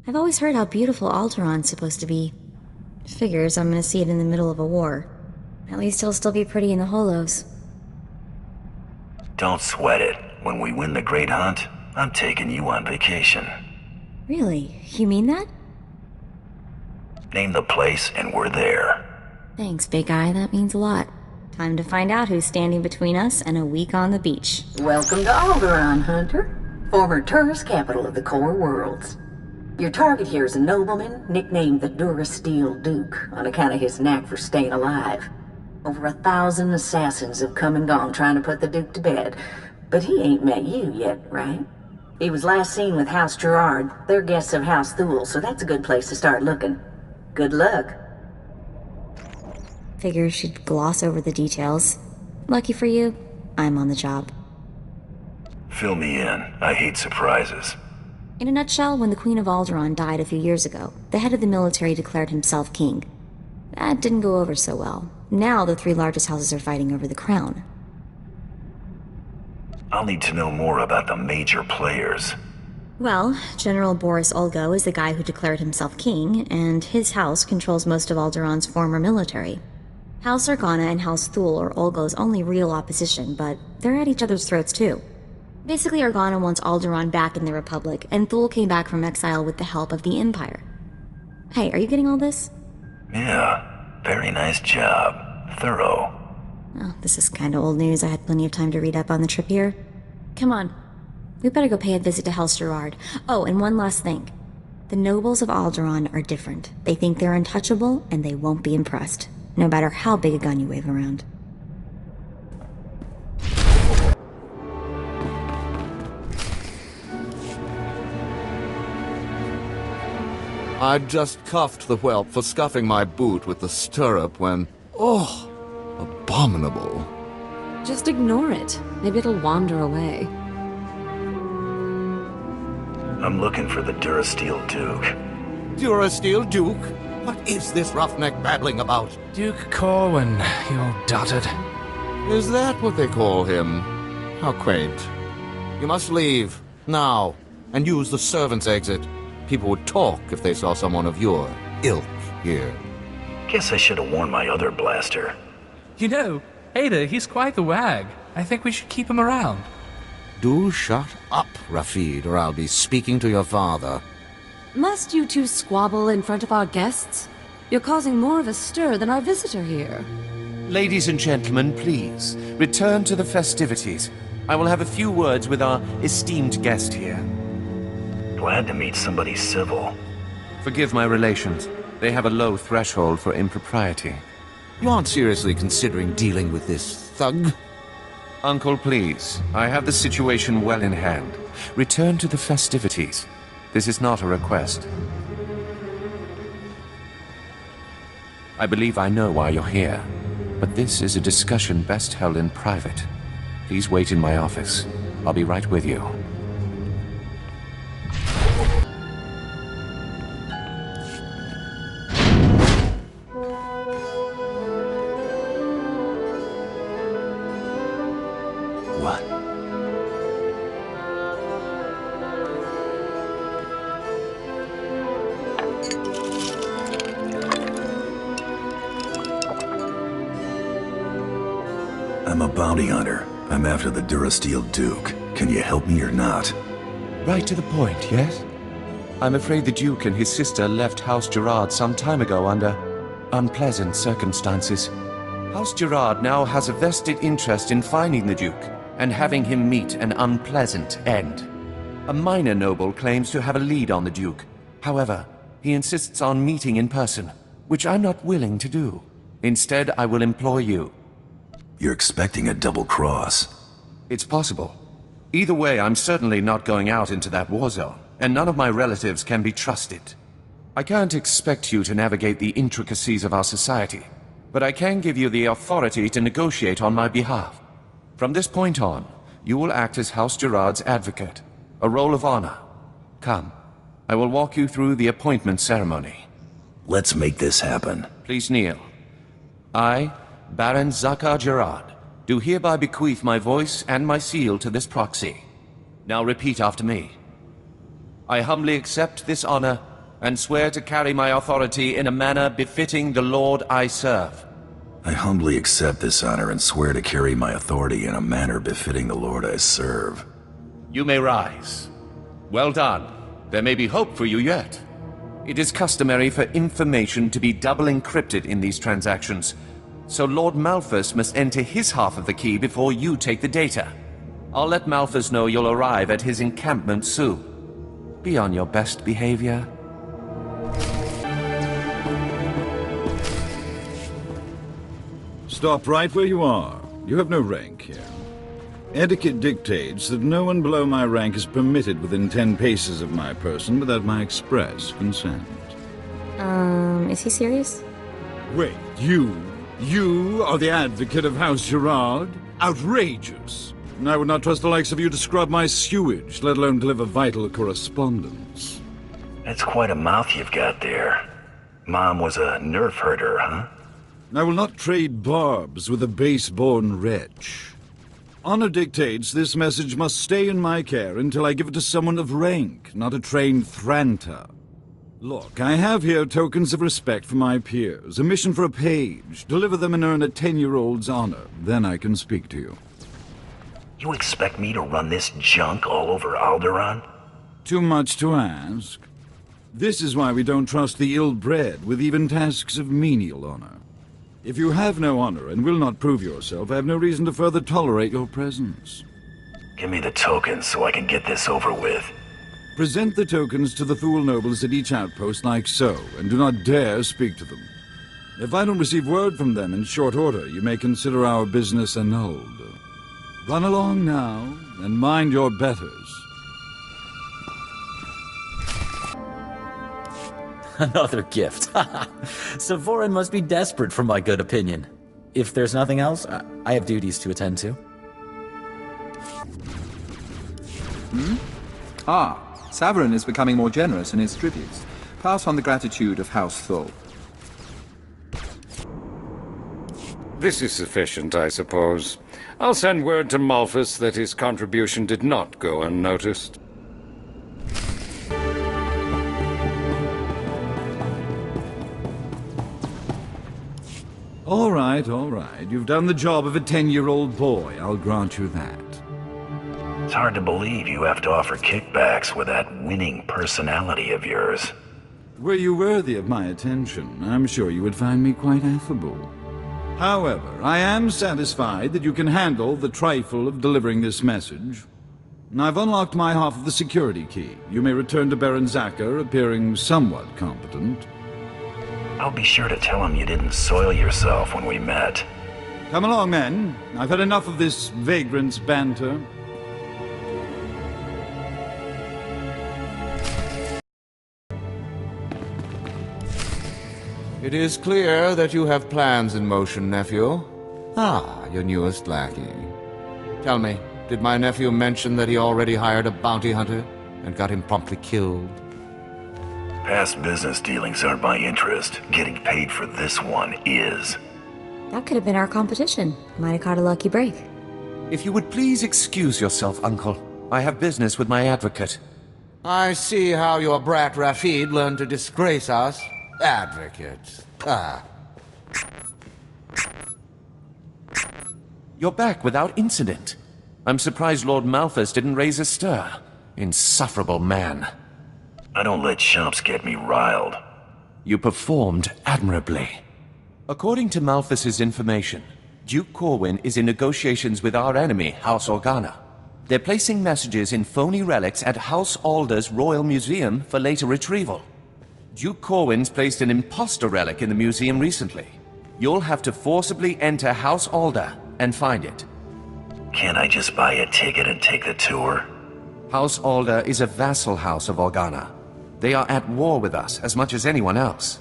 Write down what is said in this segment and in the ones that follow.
I've always heard how beautiful Alderaan's supposed to be. Figures I'm gonna see it in the middle of a war. At least he'll still be pretty in the holos. Don't sweat it. When we win the Great Hunt, I'm taking you on vacation. Really? You mean that? Name the place and we're there. Thanks, big guy. That means a lot. Time to find out who's standing between us and a week on the beach. Welcome to Alderaan, Hunter. Former tourist capital of the core worlds. Your target here is a nobleman nicknamed the Durasteel Duke on account of his knack for staying alive. Over 1,000 assassins have come and gone trying to put the Duke to bed, but he ain't met you yet, right? He was last seen with House Gerard. They're guests of House Thule, so that's a good place to start looking. Good luck. Figures she'd gloss over the details. Lucky for you, I'm on the job. Fill me in. I hate surprises. In a nutshell, when the Queen of Alderaan died a few years ago, the head of the military declared himself king. That didn't go over so well. Now the three largest houses are fighting over the crown. I'll need to know more about the major players. Well, General Boris Olgo is the guy who declared himself king, and his house controls most of Alderaan's former military. House Organa and House Thule are Olgo's only real opposition, but they're at each other's throats too. Basically, Organa wants Alderaan back in the Republic, and Thule came back from exile with the help of the Empire. Hey, are you getting all this? Yeah, very nice job. Thorough. Oh, this is kinda old news. I had plenty of time to read up on the trip here. Come on. We better go pay a visit to House Gerard. Oh, and one last thing. The nobles of Alderaan are different. They think they're untouchable, and they won't be impressed, no matter how big a gun you wave around. I'd just cuffed the whelp for scuffing my boot with the stirrup when... Oh, abominable. Just ignore it. Maybe it'll wander away. I'm looking for the Durasteel Duke. Durasteel Duke? What is this roughneck babbling about? Duke Corwin, you old dotard. Is that what they call him? How quaint. You must leave, now, and use the servants' exit. People would talk if they saw someone of your ilk here. Guess I should have worn my other blaster. You know, Ada, he's quite the wag. I think we should keep him around. Do shut up, Rafid, or I'll be speaking to your father. Must you two squabble in front of our guests? You're causing more of a stir than our visitor here. Ladies and gentlemen, please, return to the festivities. I will have a few words with our esteemed guest here. Glad to meet somebody civil. Forgive my relations. They have a low threshold for impropriety. You aren't seriously considering dealing with this thug? Uncle, please. I have the situation well in hand. Return to the festivities. This is not a request. I believe I know why you're here, but this is a discussion best held in private. Please wait in my office. I'll be right with you. What? I'm a bounty hunter. I'm after the Durasteel Duke. Can you help me or not? Right to the point, yes? I'm afraid the Duke and his sister left House Gerard some time ago under unpleasant circumstances. House Gerard now has a vested interest in finding the Duke and having him meet an unpleasant end. A minor noble claims to have a lead on the Duke. However, he insists on meeting in person, which I'm not willing to do. Instead, I will employ you. You're expecting a double cross. It's possible. Either way, I'm certainly not going out into that war zone, and none of my relatives can be trusted. I can't expect you to navigate the intricacies of our society, but I can give you the authority to negotiate on my behalf. From this point on, you will act as House Gerard's advocate, a role of honor. Come, I will walk you through the appointment ceremony. Let's make this happen. Please kneel. I, Baron Zakar Gerard, do hereby bequeath my voice and my seal to this proxy. Now repeat after me. I humbly accept this honor and swear to carry my authority in a manner befitting the Lord I serve. I humbly accept this honor and swear to carry my authority in a manner befitting the Lord I serve. You may rise. Well done. There may be hope for you yet. It is customary for information to be double encrypted in these transactions, so Lord Malthus must enter his half of the key before you take the data. I'll let Malthus know you'll arrive at his encampment soon. Be on your best behavior. Stop right where you are. You have no rank here. Etiquette dictates that no one below my rank is permitted within 10 paces of my person without my express consent. Is he serious? Wait, you are the advocate of House Gerard? Outrageous! I would not trust the likes of you to scrub my sewage, let alone deliver vital correspondence. That's quite a mouth you've got there. Mom was a nerf herder, huh? I will not trade barbs with a base-born wretch. Honor dictates this message must stay in my care until I give it to someone of rank, not a trained Thranta. Look, I have here tokens of respect for my peers, a mission for a page. Deliver them and earn a 10-year-old's honor. Then I can speak to you. You expect me to run this junk all over Alderaan? Too much to ask. This is why we don't trust the ill-bred with even tasks of menial honor. If you have no honor and will not prove yourself, I have no reason to further tolerate your presence. Give me the tokens so I can get this over with. Present the tokens to the Thule nobles at each outpost like so, and do not dare speak to them. If I don't receive word from them in short order, you may consider our business annulled. Run along now, and mind your betters. Another gift. Savorin must be desperate for my good opinion. If there's nothing else, I have duties to attend to. Savarin is becoming more generous in his tributes. Pass on the gratitude of House Thul. This is sufficient, I suppose. I'll send word to Malthus that his contribution did not go unnoticed. All right. You've done the job of a 10-year-old boy. I'll grant you that. It's hard to believe you have to offer kickbacks with that winning personality of yours. Were you worthy of my attention, I'm sure you would find me quite affable. However, I am satisfied that you can handle the trifle of delivering this message. I've unlocked my half of the security key. You may return to Baron Zacher, appearing somewhat competent. I'll be sure to tell him you didn't soil yourself when we met. Come along, men. I've had enough of this vagrant's banter. It is clear that you have plans in motion, nephew. Your newest lackey. Tell me, did my nephew mention that he already hired a bounty hunter and got him promptly killed? Past business dealings aren't my interest. Getting paid for this one is. That could have been our competition. Might have caught a lucky break. If you would please excuse yourself, Uncle. I have business with my advocate. I see how your brat Rafid learned to disgrace us. Advocate. You're back without incident. I'm surprised Lord Malthus didn't raise a stir. Insufferable man. I don't let chumps get me riled. You performed admirably. According to Malthus's information, Duke Corwin is in negotiations with our enemy, House Organa. They're placing messages in phony relics at House Alder's Royal Museum for later retrieval. Duke Corwin's placed an imposter relic in the museum recently. You'll have to forcibly enter House Alder and find it. Can't I just buy a ticket and take the tour? House Alder is a vassal house of Organa. They are at war with us as much as anyone else.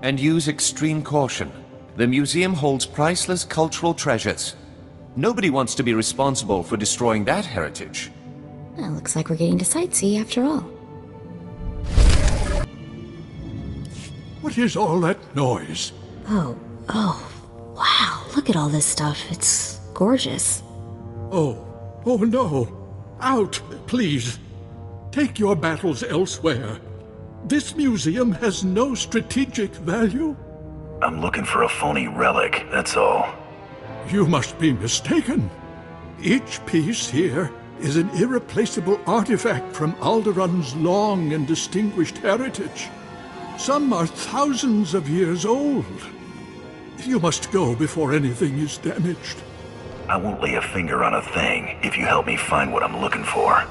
And use extreme caution. The museum holds priceless cultural treasures. Nobody wants to be responsible for destroying that heritage. Well, looks like we're getting to sightsee after all. What is all that noise? Oh, wow, look at all this stuff. It's gorgeous. Oh no. Out, please. Take your battles elsewhere. This museum has no strategic value. I'm looking for a phony relic, that's all. You must be mistaken. Each piece here is an irreplaceable artifact from Alderaan's long and distinguished heritage. Some are thousands of years old. You must go before anything is damaged. I won't lay a finger on a thing if you help me find what I'm looking for.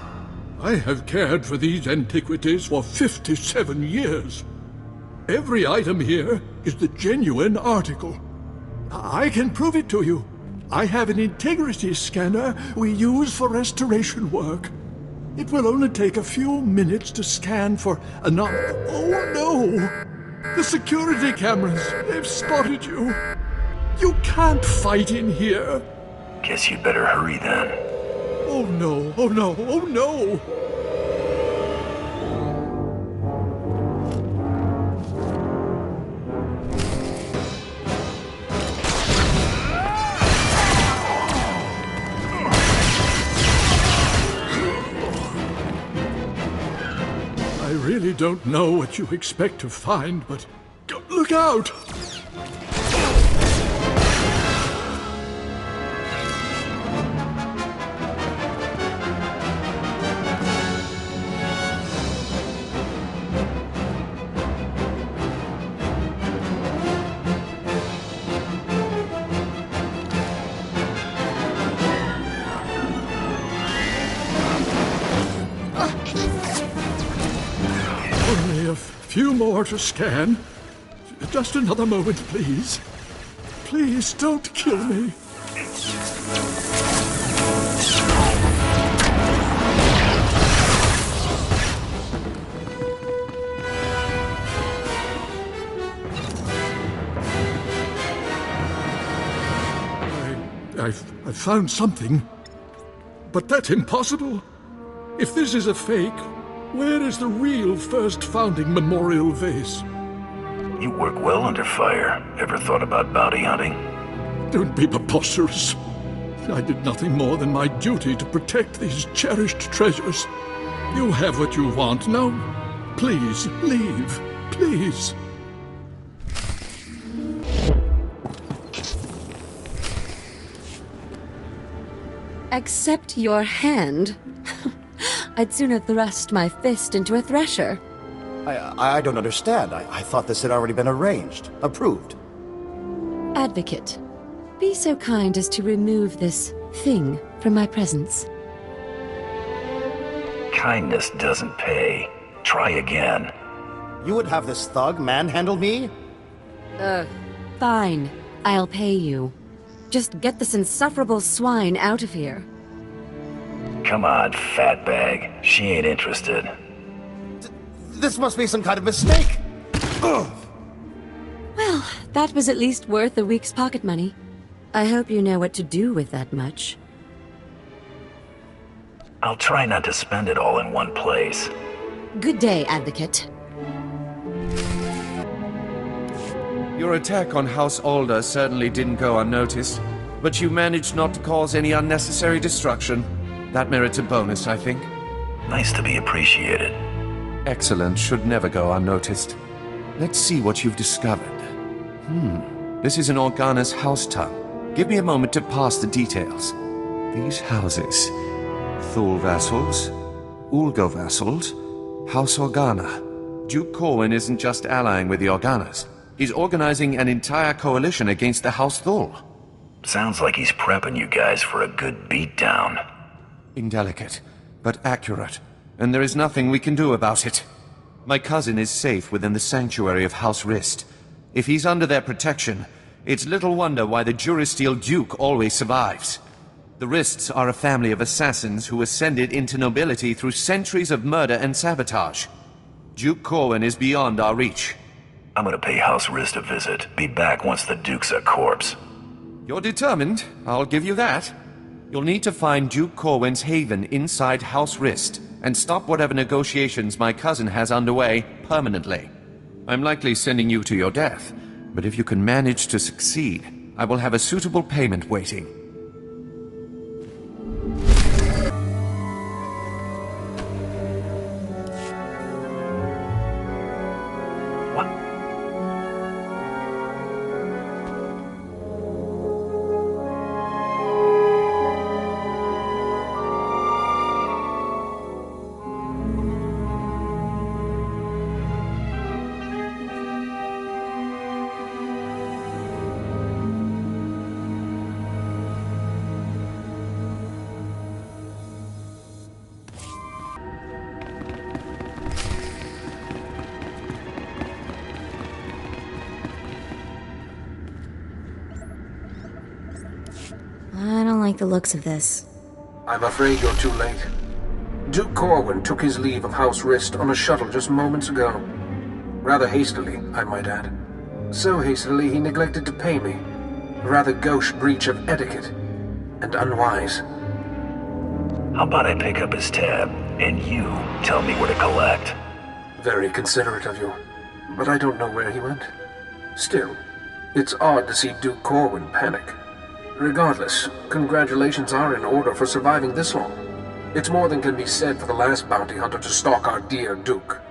I have cared for these antiquities for 57 years. Every item here is the genuine article. I can prove it to you. I have an integrity scanner we use for restoration work. It will only take a few minutes to scan for Oh no! The security cameras, they've spotted you. You can't fight in here. Guess you better hurry then. Oh no, oh no, oh no! I really don't know what you expect to find, but look out! Only a few more to scan. Just another moment, please. Please don't kill me. I found something, but that's impossible. If this is a fake, where is the real first founding memorial vase? You work well under fire. Ever thought about bounty hunting? Don't be preposterous. I did nothing more than my duty to protect these cherished treasures. You have what you want. Now, please, leave. Please. Accept your hand? I'd sooner thrust my fist into a thresher. I don't understand. I thought this had already been arranged. Approved. Advocate, be so kind as to remove this thing from my presence. Kindness doesn't pay. Try again. You would have this thug manhandle me? Fine. I'll pay you. Just get this insufferable swine out of here. Come on, fatbag. She ain't interested. This must be some kind of mistake! Ugh. Well, that was at least worth a week's pocket money. I hope you know what to do with that much. I'll try not to spend it all in one place. Good day, Advocate. Your attack on House Alder certainly didn't go unnoticed, but you managed not to cause any unnecessary destruction. That merits a bonus, I think. Nice to be appreciated. Excellence should never go unnoticed. Let's see what you've discovered. This is an Organa's house tongue. Give me a moment to pass the details. These houses. Thule vassals, Ulgo vassals, House Organa. Duke Corwin isn't just allying with the Organas. He's organizing an entire coalition against the House Thule. Sounds like he's prepping you guys for a good beatdown. Indelicate, but accurate, and there is nothing we can do about it. My cousin is safe within the sanctuary of House Rist. If he's under their protection, it's little wonder why the Durasteel Duke always survives. The Rists are a family of assassins who ascended into nobility through centuries of murder and sabotage. Duke Corwin is beyond our reach. I'm gonna pay House Rist a visit. Be back once the Duke's a corpse. You're determined, I'll give you that. You'll need to find Duke Corwin's haven inside House Rist, and stop whatever negotiations my cousin has underway permanently. I'm likely sending you to your death, but if you can manage to succeed, I will have a suitable payment waiting. I don't like the looks of this. I'm afraid you're too late. Duke Corwin took his leave of House Rist on a shuttle just moments ago. Rather hastily, I might add. So hastily he neglected to pay me. A rather gauche breach of etiquette. And unwise. How about I pick up his tab, and you tell me where to collect? Very considerate of you. But I don't know where he went. Still, it's odd to see Duke Corwin panic. Regardless, congratulations are in order for surviving this long. It's more than can be said for the last bounty hunter to stalk our dear Duke.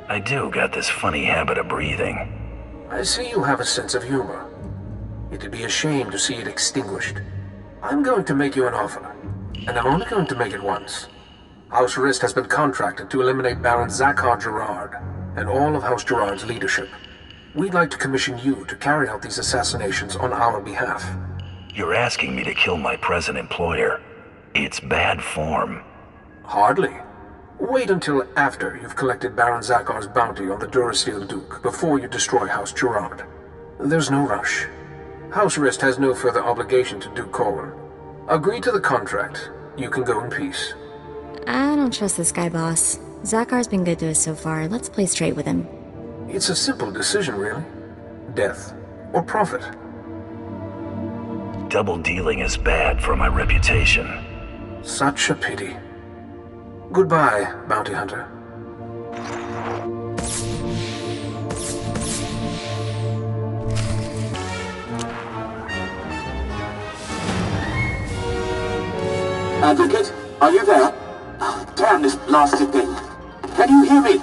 I do got this funny habit of breathing. I see you have a sense of humor. It'd be a shame to see it extinguished. I'm going to make you an offer, and I'm only going to make it once. House Rist has been contracted to eliminate Baron Zakhar Gerard and all of House Gerard's leadership. We'd like to commission you to carry out these assassinations on our behalf. You're asking me to kill my present employer. It's bad form. Hardly. Wait until after you've collected Baron Zakhar's bounty on the Durasteel Duke before you destroy House Gerard. There's no rush. House Rist has no further obligation to Duke Corwin. Agree to the contract. You can go in peace. I don't trust this guy, boss. Zakhar's been good to us so far. Let's play straight with him. It's a simple decision, really. Death or profit. Double dealing is bad for my reputation. Such a pity. Goodbye, bounty hunter. Advocate, are you there? Oh, damn this blasted thing. Can you hear me?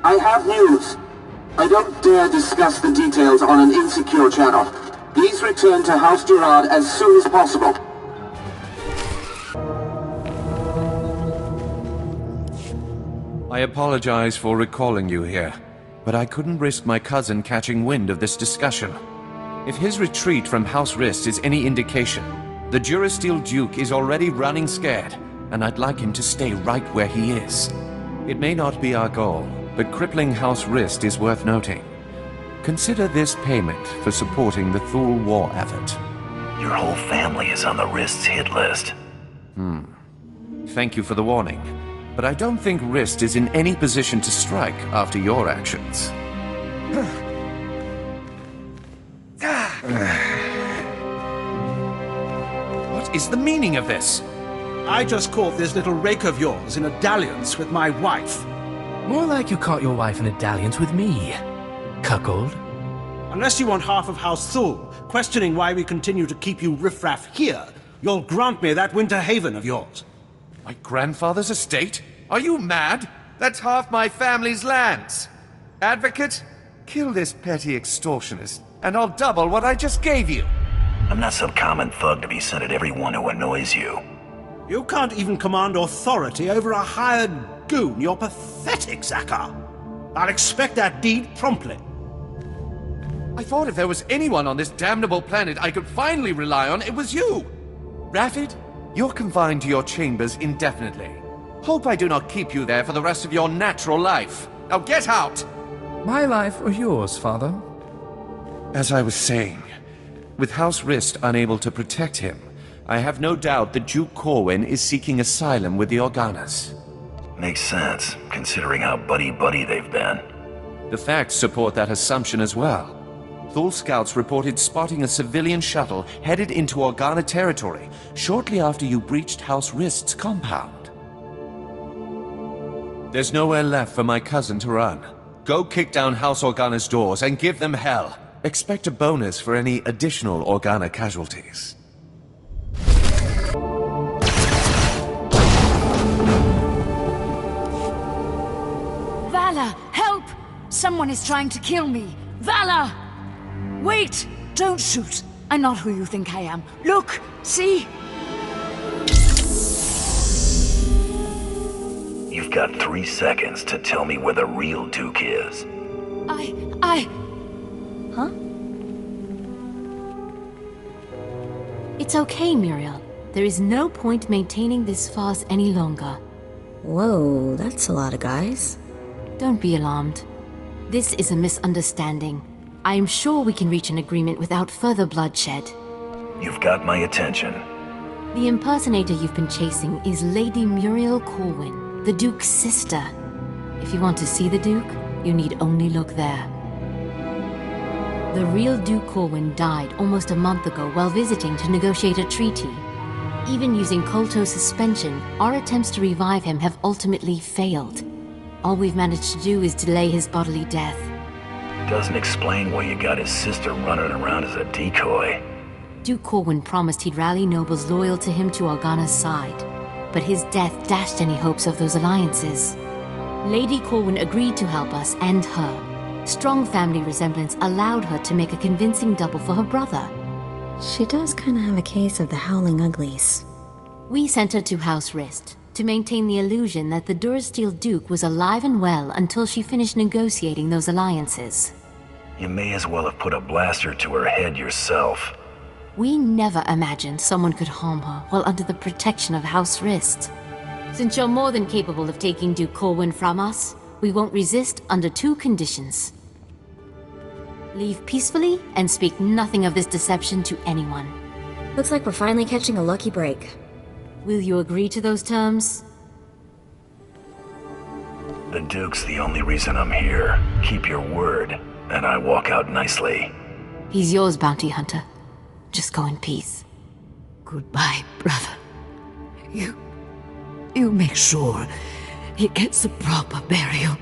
I have news. I don't dare discuss the details on an insecure channel. Please return to House Gerard as soon as possible. I apologize for recalling you here, but I couldn't risk my cousin catching wind of this discussion. If his retreat from House Rist is any indication, the Durasteel Duke is already running scared, and I'd like him to stay right where he is. It may not be our goal, but crippling House Rist is worth noting. Consider this payment for supporting the Thule war effort. Your whole family is on the Rist's hit list. Thank you for the warning, but I don't think Rist is in any position to strike after your actions. What is the meaning of this? I just caught this little rake of yours in a dalliance with my wife. More like you caught your wife in a dalliance with me, cuckold. Unless you want half of House Thule, questioning why we continue to keep you riffraff here, you'll grant me that winter haven of yours. My grandfather's estate? Are you mad? That's half my family's lands. Advocate, kill this petty extortionist, and I'll double what I just gave you. I'm not some common thug to be sent at everyone who annoys you. You can't even command authority over a hired goon. You're pathetic, Zakhar. I'll expect that deed promptly. I thought if there was anyone on this damnable planet I could finally rely on, it was you! Raffid, you're confined to your chambers indefinitely. Hope I do not keep you there for the rest of your natural life. Now get out! My life or yours, father? As I was saying, with House Rist unable to protect him, I have no doubt that Duke Corwin is seeking asylum with the Organas. Makes sense, considering how buddy-buddy they've been. The facts support that assumption as well. Thule scouts reported spotting a civilian shuttle headed into Organa territory shortly after you breached House Rist's compound. There's nowhere left for my cousin to run. Go kick down House Organa's doors and give them hell. Expect a bonus for any additional Organa casualties. Vala, help! Someone is trying to kill me. Vala! Wait! Don't shoot. I'm not who you think I am. Look! See? You've got 3 seconds to tell me where the real Duke is. Huh? It's okay, Muriel. There is no point maintaining this farce any longer. Whoa, that's a lot of guys. Don't be alarmed. This is a misunderstanding. I am sure we can reach an agreement without further bloodshed. You've got my attention. The impersonator you've been chasing is Lady Muriel Corwin, the Duke's sister. If you want to see the Duke, you need only look there. The real Duke Corwin died almost a month ago while visiting to negotiate a treaty. Even using Kolto suspension, our attempts to revive him have ultimately failed. All we've managed to do is delay his bodily death. Doesn't explain why you got his sister running around as a decoy. Duke Corwin promised he'd rally nobles loyal to him to Organa's side, but his death dashed any hopes of those alliances. Lady Corwin agreed to help us and her. Strong family resemblance allowed her to make a convincing double for her brother. She does kind of have a case of the Howling Uglies. We sent her to House Rist to maintain the illusion that the Durasteel Duke was alive and well until she finished negotiating those alliances. You may as well have put a blaster to her head yourself. We never imagined someone could harm her while under the protection of House Rist. Since you're more than capable of taking Duke Corwin from us, we won't resist under 2 conditions. Leave peacefully and speak nothing of this deception to anyone. Looks like we're finally catching a lucky break. Will you agree to those terms? The Duke's the only reason I'm here. Keep your word, and I walk out nicely. He's yours, bounty hunter. Just go in peace. Goodbye, brother. You make sure he gets a proper burial.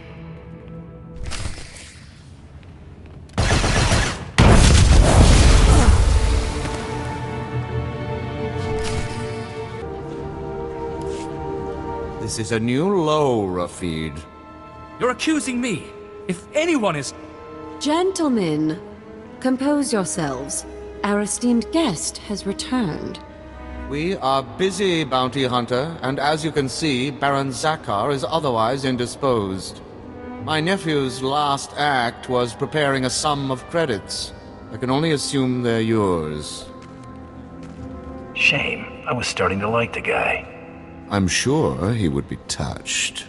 This is a new low, Rafid. You're accusing me. If anyone is... Gentlemen, compose yourselves. Our esteemed guest has returned. We are busy, bounty hunter, and as you can see, Baron Zakar is otherwise indisposed. My nephew's last act was preparing a sum of credits. I can only assume they're yours. Shame. I was starting to like the guy. I'm sure he would be touched.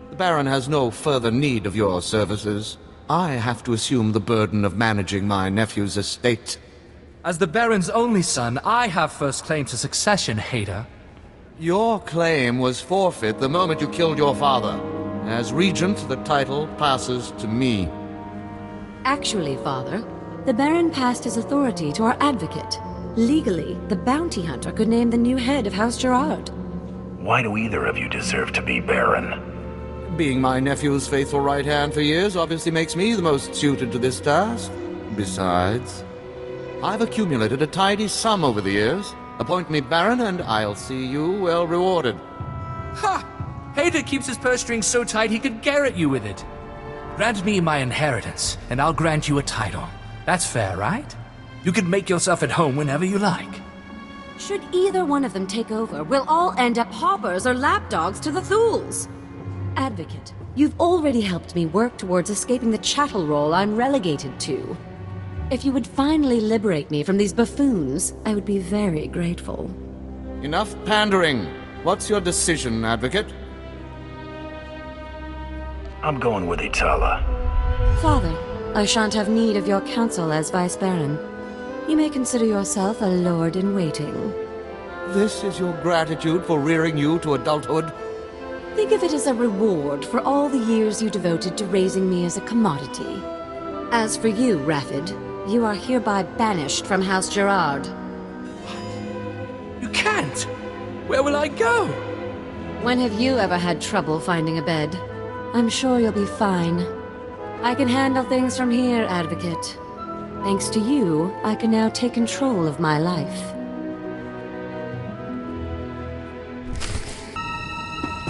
The Baron has no further need of your services. I have to assume the burden of managing my nephew's estate. As the Baron's only son, I have first claim to succession, Hader. Your claim was forfeit the moment you killed your father. As regent, the title passes to me. Actually, Father, the Baron passed his authority to our advocate. Legally, the bounty hunter could name the new head of House Gerard. Why do either of you deserve to be Baron? Being my nephew's faithful right hand for years obviously makes me the most suited to this task. Besides, I've accumulated a tidy sum over the years. Appoint me Baron and I'll see you well rewarded. Ha! Hader keeps his purse strings so tight he could garrote you with it. Grant me my inheritance, and I'll grant you a title. That's fair, right? You can make yourself at home whenever you like. Should either one of them take over, we'll all end up hoppers or lapdogs to the Thools. Advocate, you've already helped me work towards escaping the chattel role I'm relegated to. If you would finally liberate me from these buffoons, I would be very grateful. Enough pandering. What's your decision, Advocate? I'm going with Itala. Father, I shan't have need of your counsel as Vice Baron. You may consider yourself a lord-in-waiting. This is your gratitude for rearing you to adulthood? Think of it as a reward for all the years you devoted to raising me as a commodity. As for you, Rafid, you are hereby banished from House Gerard. You can't! Where will I go? When have you ever had trouble finding a bed? I'm sure you'll be fine. I can handle things from here, Advocate. Thanks to you, I can now take control of my life.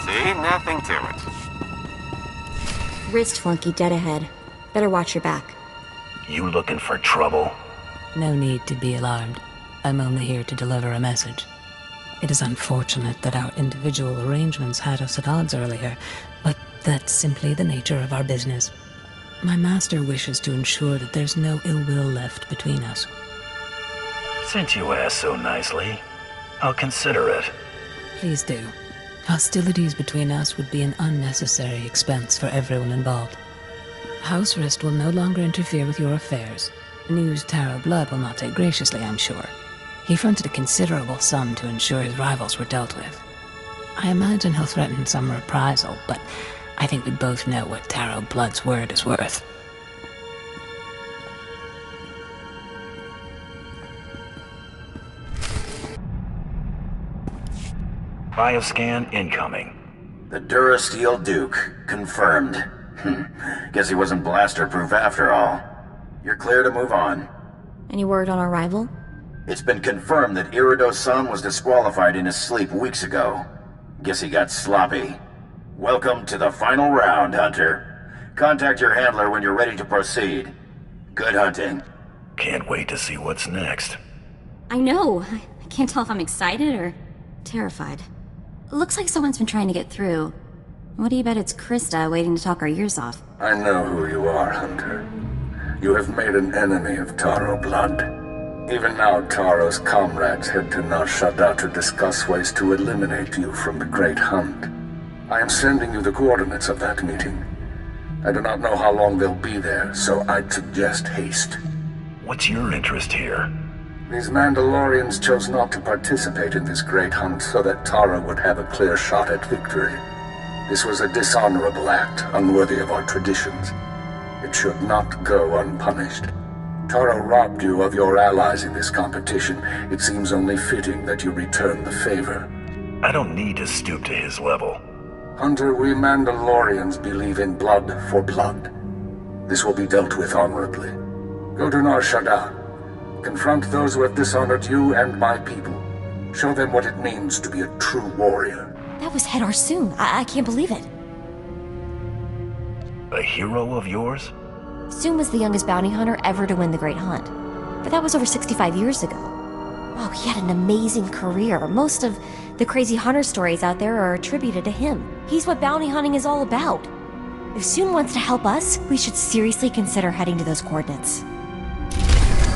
See? Nothing to it. Wrist flunky dead ahead. Better watch your back. You looking for trouble? No need to be alarmed. I'm only here to deliver a message. It is unfortunate that our individual arrangements had us at odds earlier, but that's simply the nature of our business. My master wishes to ensure that there's no ill will left between us. Since you asked so nicely, I'll consider it. Please do. Hostilities between us would be an unnecessary expense for everyone involved. House Rist will no longer interfere with your affairs. News Taro Blood will not take graciously, I'm sure. He fronted a considerable sum to ensure his rivals were dealt with. I imagine he'll threaten some reprisal, but I think we both know what Taro Blood's word is worth. Bioscan incoming. The Durasteel Duke. Confirmed. Guess he wasn't blaster-proof after all. You're clear to move on. Any word on our rival? It's been confirmed that Irido-san was disqualified in his sleep weeks ago. Guess he got sloppy. Welcome to the final round, Hunter. Contact your handler when you're ready to proceed. Good hunting. Can't wait to see what's next. I know. I can't tell if I'm excited or terrified. Looks like someone's been trying to get through. What do you bet it's Krista waiting to talk our ears off? I know who you are, Hunter. You have made an enemy of Taro Blood. Even now, Taro's comrades head to Nar Shaddaa to discuss ways to eliminate you from the Great Hunt. I am sending you the coordinates of that meeting. I do not know how long they'll be there, so I'd suggest haste. What's your interest here? These Mandalorians chose not to participate in this Great Hunt so that Taro would have a clear shot at victory. This was a dishonorable act, unworthy of our traditions. It should not go unpunished. Taro robbed you of your allies in this competition. It seems only fitting that you return the favor. I don't need to stoop to his level. Hunter, we Mandalorians believe in blood for blood. This will be dealt with honorably. Go to Nar Shaddaa. Confront those who have dishonored you and my people. Show them what it means to be a true warrior. That was Head Arsoon. I can't believe it. A hero of yours? Soon was the youngest bounty hunter ever to win the Great Hunt. But that was over 65 years ago. Wow, he had an amazing career. Most of the crazy hunter stories out there are attributed to him. He's what bounty hunting is all about. If Soon wants to help us, we should seriously consider heading to those coordinates.